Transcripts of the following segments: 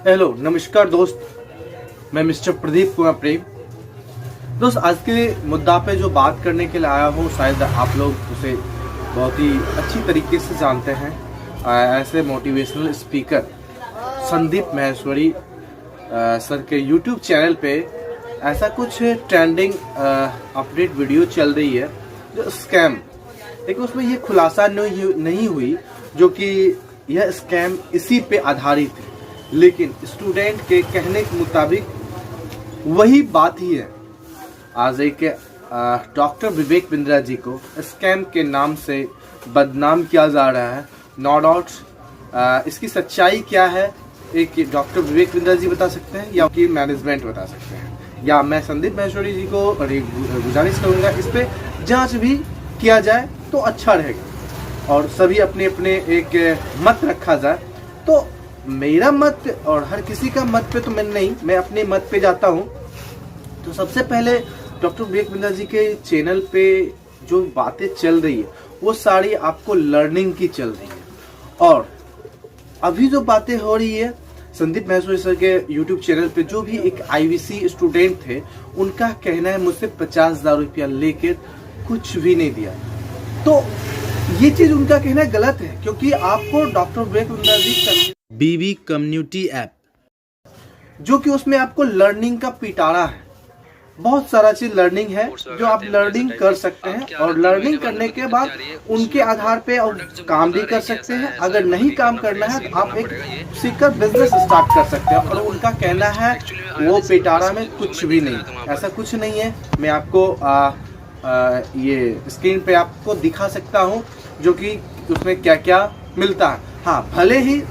Hello नमस्कार दोस्त, मैं मिस्टर प्रदीप कुमार प्रेम। दोस्त, आज के मुद्दा पे जो बात करने के लिए आया हूँ, शायद आप लोग उसे बहुत ही अच्छी तरीके से जानते हैं। ऐसे motivational speaker Sandeep Maheshwari sir के यूट्यूब चैनल पे ऐसा कुछ ट्रेंडिंग अपडेट वीडियो चल रही है जो स्कैम, लेकिन उसमें ये खुलासा नहीं हुई जो कि यह स्कैम इसी पे आधारित है, लेकिन स्टूडेंट के कहने के मुताबिक वही बात ही है। आज एक डॉक्टर विवेक बिंद्रा जी को स्कैम के नाम से बदनाम किया जा रहा है। नो डाउट इसकी सच्चाई क्या है, एक डॉक्टर विवेक बिंद्रा जी बता सकते हैं या कि मैनेजमेंट बता सकते हैं, या मैं संदीप माहेश्वरी जी को गुजारिश करूंगा इस पे जांच भी किया जाए तो अच्छा रहेगा और सभी अपने अपने एक मत रखा जाए। तो मेरा मत और हर किसी का मत पे तो मैं अपने मत पे जाता हूँ। तो सबसे पहले डॉक्टर विवेक बिंद्रा जी के चैनल पे जो बातें चल रही है वो सारी आपको लर्निंग की चल रही है, और अभी जो बातें हो रही है संदीप माहेश्वरी सर के यूट्यूब चैनल पे, जो भी एक आईवीसी स्टूडेंट थे, उनका कहना है मुझसे 50,000 रुपया लेकर कुछ भी नहीं दिया। तो ये चीज उनका कहना गलत है, क्योंकि आपको डॉक्टर विवेक बिंद्रा जी बीबी कम्युनिटी ऐप, जो कि उसमें आपको लर्निंग का पिटारा है, बहुत सारा चीज लर्निंग है जो आप लर्निंग कर सकते हैं, और लर्निंग करने के बाद उनके आधार पे और काम भी कर सकते हैं। अगर नहीं काम करना है तो आप एक सीखकर बिजनेस स्टार्ट कर सकते हैं। और उनका कहना है वो पिटारा में कुछ भी नहीं, ऐसा कुछ नहीं है। मैं आपको ये स्क्रीन पे आपको दिखा सकता हूँ जो कि उसमें क्या क्या मिलता है। हाँ, भले ही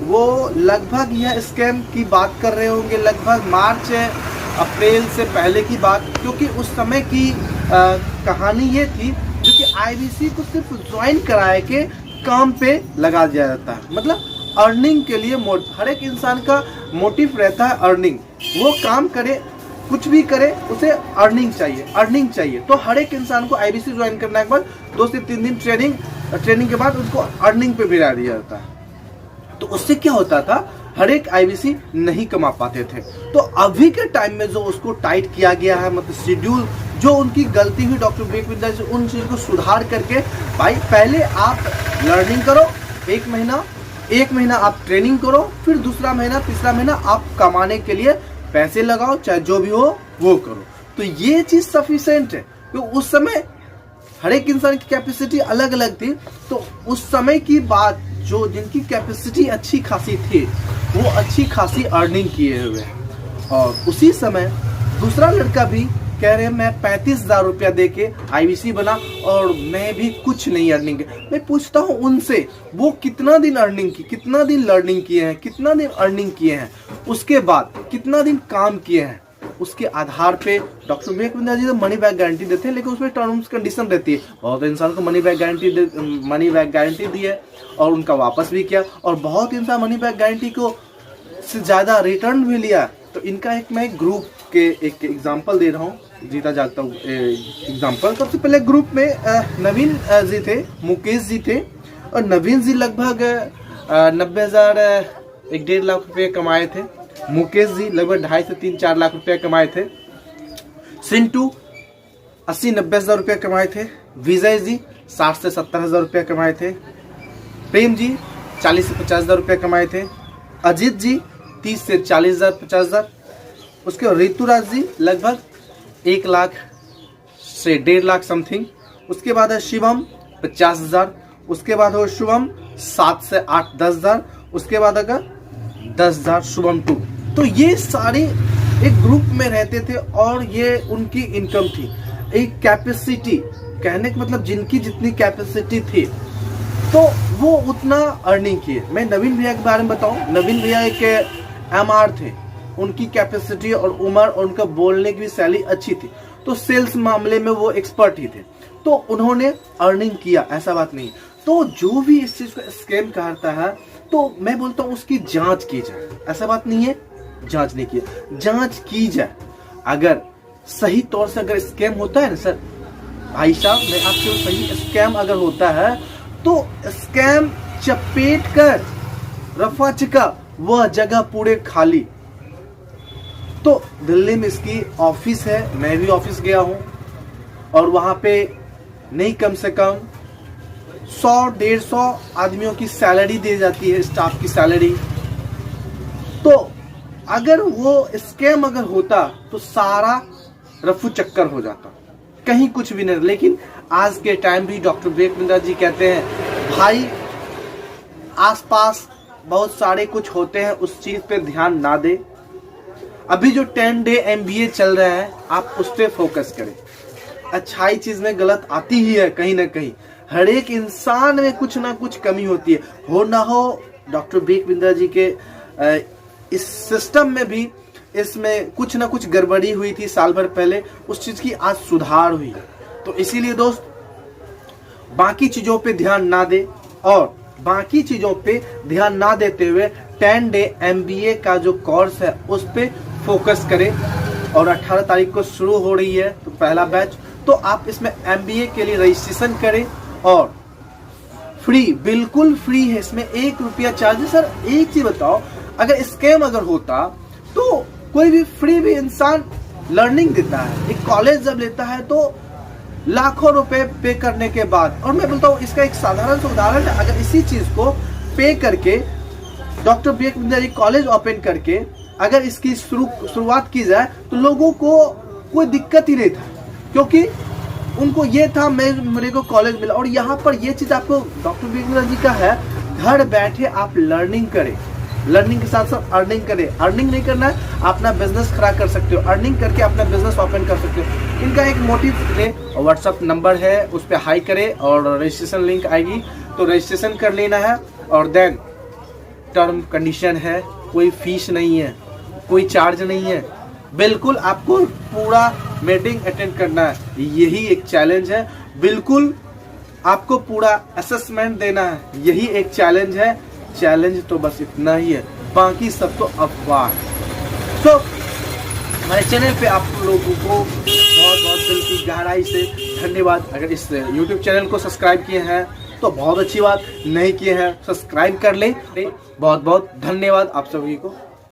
वो लगभग यह स्कैम की बात कर रहे होंगे लगभग मार्च अप्रैल से पहले की बात, क्योंकि उस समय की कहानी ये थी जो कि आईवीसी को सिर्फ ज्वाइन कराए के काम पे लगा दिया जाता है। मतलब अर्निंग के लिए हर एक इंसान का मोटिव रहता है अर्निंग। वो काम करे, कुछ भी करे, उसे अर्निंग चाहिए। तो हर एक इंसान को आईवीसी ज्वाइन करने के बाद 2 से 3 दिन ट्रेनिंग के बाद उसको अर्निंग पे भिड़ा दिया जाता है। तो उससे क्या होता था, हर एक आईवीसी नहीं कमा पाते थे। तो अभी के टाइम में जो उसको टाइट किया गया है, मतलब शेड्यूल, जो उनकी गलती हुई डॉक्टर विवेक बिंद्रा जी, उन चीज को सुधार करके भाई पहले आप लर्निंग करो, एक महीना आप ट्रेनिंग करो, फिर दूसरा महीना तीसरा महीना आप कमाने के लिए पैसे लगाओ, चाहे जो भी हो वो करो। तो ये चीज सफिशिएंट है, क्योंकि उस समय हर एक इंसान की कैपेसिटी अलग अलग थी। तो उस समय की बात, जो जिनकी कैपेसिटी अच्छी खासी थी वो अच्छी खासी अर्निंग किए हुए, और उसी समय दूसरा लड़का भी कह रहे हैं मैं 35,000 रुपया दे के आईवीसी बना और मैं भी कुछ नहीं अर्निंग की। मैं पूछता हूँ उनसे, वो कितना दिन अर्निंग की, कितना दिन लर्निंग किए हैं, कितना दिन अर्निंग किए हैं, उसके बाद कितना दिन काम किए हैं, उसके आधार पे डॉक्टर विवेक बिंद्रा जी तो मनी बैक गारंटी देते हैं, लेकिन उसमें टर्म्स कंडीशन रहती है। बहुत इंसान को मनी बैक गारंटी दी है और उनका वापस भी किया, और बहुत इंसान मनी बैक गारंटी को से ज्यादा रिटर्न भी लिया। तो इनका मैं ग्रुप के एक एग्जांपल दे रहा हूँ, जीता जागता हूँ एग्जांपल। सबसे पहले ग्रुप में नवीन जी थे, मुकेश जी थे, और नवीन जी लगभग 90,000 1-1.5 लाख रुपये कमाए थे। मुकेश जी लगभग 2.5 से 3-4 लाख रुपया कमाए थे। सिंटू 80-90,000 रुपया कमाए थे। विजय जी 60 से 70,000 रुपया कमाए थे। प्रेम जी 40 से 50,000 रुपया कमाए थे। अजीत जी 30 से 40,000 50,000। उसके बाद ऋतुराज जी लगभग 1 लाख से 1.5 लाख समथिंग। उसके बाद है शिवम 50,000। उसके बाद हो शुभम 7 से 8-10,000। उसके बाद अगर 10,000 शुभम 2। तो ये सारे एक ग्रुप में रहते थे और ये उनकी इनकम थी। एक कैपेसिटी, कहने का मतलब जिनकी जितनी कैपेसिटी थी तो वो उतना अर्निंग किए। मैं नवीन भैया के बारे में बताऊं, नवीन भैया एक एमआर थे, उनकी कैपेसिटी और उम्र और उनका बोलने की भी शैली अच्छी थी, तो सेल्स मामले में वो एक्सपर्ट ही थे, तो उन्होंने अर्निंग किया, ऐसा बात नहीं। तो जो भी इस चीज को स्कैम कहता है तो मैं बोलता हूँ उसकी जांच की जाए, ऐसा बात नहीं है जांच नहीं की, जांच की जाए। अगर सही तौर से अगर स्कैम होता है ना सर, भाई साहब मैं आपसे सही स्कैम अगर होता है तो स्कैम चपेट कर रफा चिका वह जगह पूरे खाली। तो दिल्ली में इसकी ऑफिस है, मैं भी ऑफिस गया हूं और वहां पे नहीं कम से कम 100-150 आदमियों की सैलरी दी जाती है, स्टाफ की सैलरी। तो अगर वो स्कैम अगर होता तो सारा रफू चक्कर हो जाता, कहीं कुछ भी नहीं। लेकिन आज के टाइम भी डॉक्टर विवेक बिंद्रा जी कहते हैं भाई आसपास बहुत सारे कुछ होते हैं, उस चीज पे ध्यान ना दे। अभी जो 10 डे MBA चल रहा है आप उस पर फोकस करें। अच्छाई चीज में गलत आती ही है कहीं ना कहीं, हर एक इंसान में कुछ ना कुछ कमी होती है। हो ना हो डॉक्टर विवेक बिंद्रा जी के इस सिस्टम में भी इसमें कुछ ना कुछ गड़बड़ी हुई थी साल भर पहले, उस चीज की आज सुधार हुई। तो इसीलिए दोस्त बाकी चीजों पे ध्यान ना दे और बाकी चीजों पे ध्यान ना देते हुए 10 डे MBA का जो कोर्स है उस पे फोकस करें। और 18 तारीख को शुरू हो रही है तो पहला बैच, तो आप इसमें MBA के लिए रजिस्ट्रेशन करें और फ्री, बिल्कुल फ्री है, इसमें 1 रुपया चार्ज। सर एक चीज बताओ, अगर स्कैम अगर होता तो कोई भी फ्री भी इंसान लर्निंग देता है, एक कॉलेज जब लेता है तो लाखों रुपए पे करने के बाद। और मैं बोलता हूँ इसका एक साधारण सा उदाहरण है, अगर इसी चीज को पे करके doctor Vivek Bindra ji college open करके अगर इसकी शुरुआत की जाए तो लोगों को कोई दिक्कत ही नहीं था, क्योंकि उनको ये था मेरे को कॉलेज मिला। और यहाँ पर ये चीज आपको डॉक्टर विवेक बिंद्रा जी का है, घर बैठे आप लर्निंग करें, लर्निंग के साथ साथ अर्निंग करें। अर्निंग नहीं करना है, अपना बिजनेस खड़ा कर सकते हो, अर्निंग करके अपना बिजनेस ओपन कर सकते हो। इनका एक मोटिव है, व्हाट्सअप नंबर है उस पर हाई करें और रजिस्ट्रेशन लिंक आएगी तो रजिस्ट्रेशन कर लेना है। और देन टर्म कंडीशन है, कोई फीस नहीं है, कोई चार्ज नहीं है, बिल्कुल आपको पूरा मीटिंग अटेंड करना है, यही एक चैलेंज है। बिल्कुल आपको पूरा असेसमेंट देना है, यही एक चैलेंज है। चैलेंज तो बस इतना ही है, बाकी सब तो अफवाह है। तो हमारे चैनल पे आप लोगों को बहुत बहुत दिल की गहराई से धन्यवाद। अगर इस YouTube चैनल को सब्सक्राइब किए हैं तो बहुत अच्छी बात, नहीं किए हैं सब्सक्राइब कर लें। बहुत बहुत धन्यवाद आप सभी को।